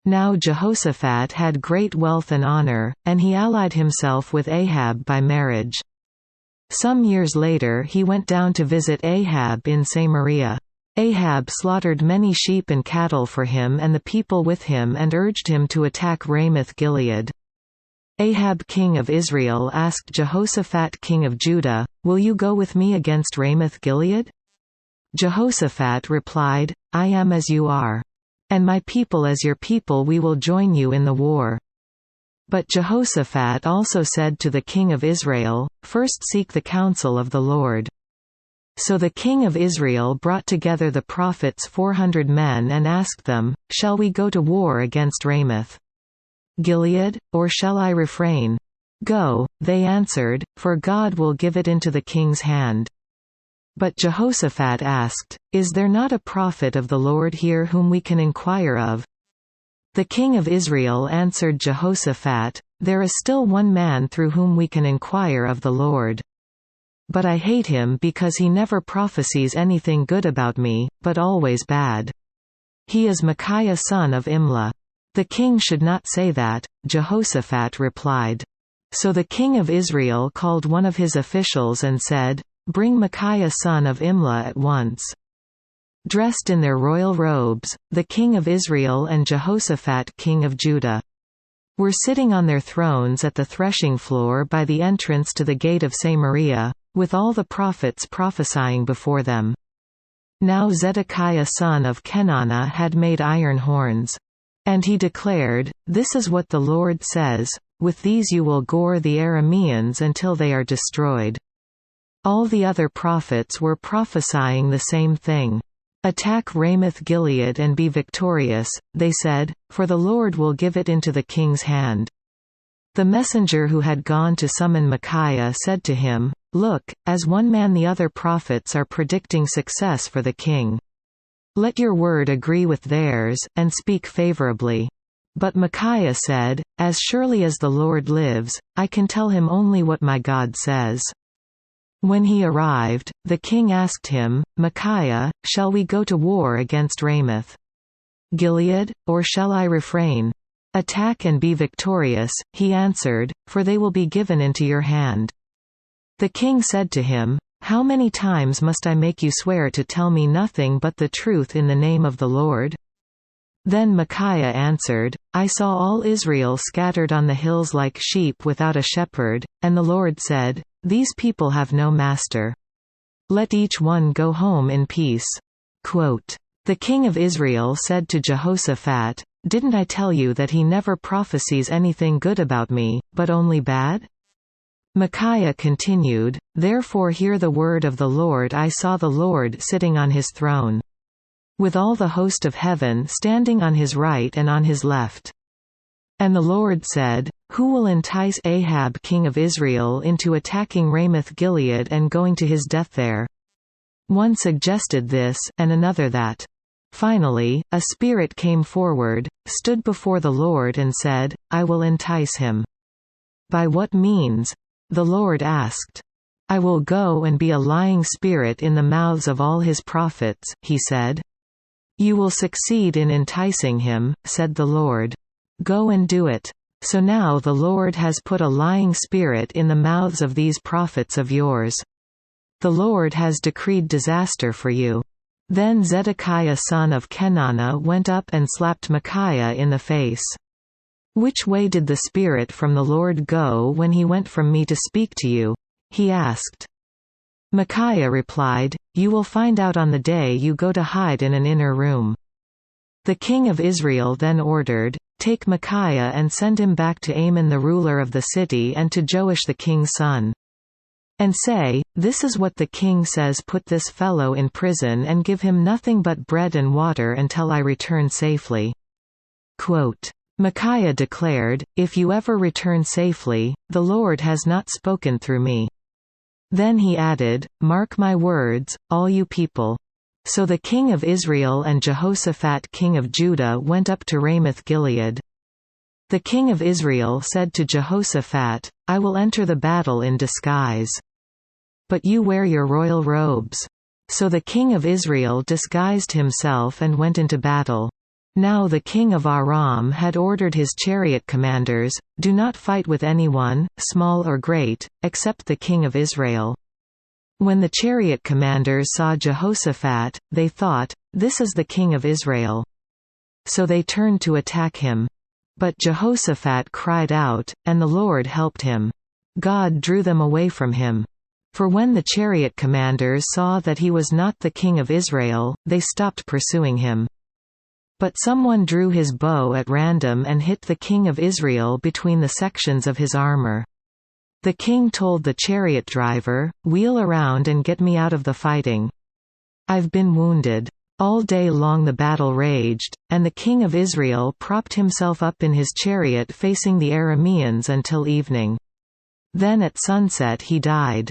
Now Jehoshaphat had great wealth and honor, and he allied himself with Ahab by marriage. Some years later he went down to visit Ahab in Samaria. Ahab slaughtered many sheep and cattle for him and the people with him and urged him to attack Ramoth-Gilead. Ahab king of Israel asked Jehoshaphat king of Judah, "Will you go with me against Ramoth-Gilead?" Jehoshaphat replied, "I am as you are. And my people as your people, we will join you in the war." But Jehoshaphat also said to the king of Israel, "First seek the counsel of the Lord." So the king of Israel brought together the prophets 400 men and asked them, "Shall we go to war against Ramoth-Gilead, or shall I refrain?" "Go," they answered, "for God will give it into the king's hand." But Jehoshaphat asked, "Is there not a prophet of the Lord here whom we can inquire of?" The king of Israel answered Jehoshaphat, "There is still one man through whom we can inquire of the Lord. But I hate him because he never prophesies anything good about me, but always bad. He is Micaiah son of Imlah." "The king should not say that," Jehoshaphat replied. So the king of Israel called one of his officials and said, "Bring Micaiah son of Imlah at once." Dressed in their royal robes, the king of Israel and Jehoshaphat king of Judah were sitting on their thrones at the threshing floor by the entrance to the gate of Samaria, with all the prophets prophesying before them. Now Zedekiah son of Kenana had made iron horns. And he declared, "This is what the Lord says, with these you will gore the Arameans until they are destroyed." All the other prophets were prophesying the same thing. "Attack Ramoth-Gilead and be victorious," they said, "for the Lord will give it into the king's hand." The messenger who had gone to summon Micaiah said to him, "Look, as one man the other prophets are predicting success for the king. Let your word agree with theirs, and speak favorably." But Micaiah said, "As surely as the Lord lives, I can tell him only what my God says." When he arrived, the king asked him, "Micaiah, shall we go to war against Ramoth-Gilead, or shall I refrain?" "Attack and be victorious," he answered, "for they will be given into your hand." The king said to him, "How many times must I make you swear to tell me nothing but the truth in the name of the Lord?" Then Micaiah answered, "I saw all Israel scattered on the hills like sheep without a shepherd, and the Lord said, 'These people have no master. Let each one go home in peace.'" Quote, "The king of Israel said to Jehoshaphat, 'Didn't I tell you that he never prophesies anything good about me, but only bad?'" Micaiah continued, "Therefore hear the word of the Lord. I saw the Lord sitting on his throne, with all the host of heaven standing on his right and on his left. And the Lord said, 'Who will entice Ahab king of Israel into attacking Ramoth-Gilead and going to his death there?' One suggested this, and another that. Finally, a spirit came forward, stood before the Lord and said, 'I will entice him.'" "By what means?" the Lord asked. "I will go and be a lying spirit in the mouths of all his prophets," he said. "You will succeed in enticing him," said the Lord. "Go and do it." So now the Lord has put a lying spirit in the mouths of these prophets of yours. The Lord has decreed disaster for you. Then Zedekiah son of Kenana went up and slapped Micaiah in the face. "Which way did the Spirit from the Lord go when he went from me to speak to you?" he asked. Micaiah replied, "You will find out on the day you go to hide in an inner room." The king of Israel then ordered, "Take Micaiah and send him back to Amon the ruler of the city and to Joash the king's son. And say, 'This is what the king says: put this fellow in prison and give him nothing but bread and water until I return safely.'" Quote, Micaiah declared, "If you ever return safely, the Lord has not spoken through me." Then he added, "Mark my words, all you people." So the king of Israel and Jehoshaphat king of Judah went up to Ramoth-Gilead. The king of Israel said to Jehoshaphat, "I will enter the battle in disguise. But you wear your royal robes." So the king of Israel disguised himself and went into battle. Now the king of Aram had ordered his chariot commanders, "Do not fight with anyone, small or great, except the king of Israel." When the chariot commanders saw Jehoshaphat, they thought, "This is the king of Israel." So they turned to attack him. But Jehoshaphat cried out, and the Lord helped him. God drew them away from him. For when the chariot commanders saw that he was not the king of Israel, they stopped pursuing him. But someone drew his bow at random and hit the king of Israel between the sections of his armor. The king told the chariot driver, "Wheel around and get me out of the fighting. I've been wounded." All day long the battle raged, and the king of Israel propped himself up in his chariot facing the Arameans until evening. Then at sunset he died.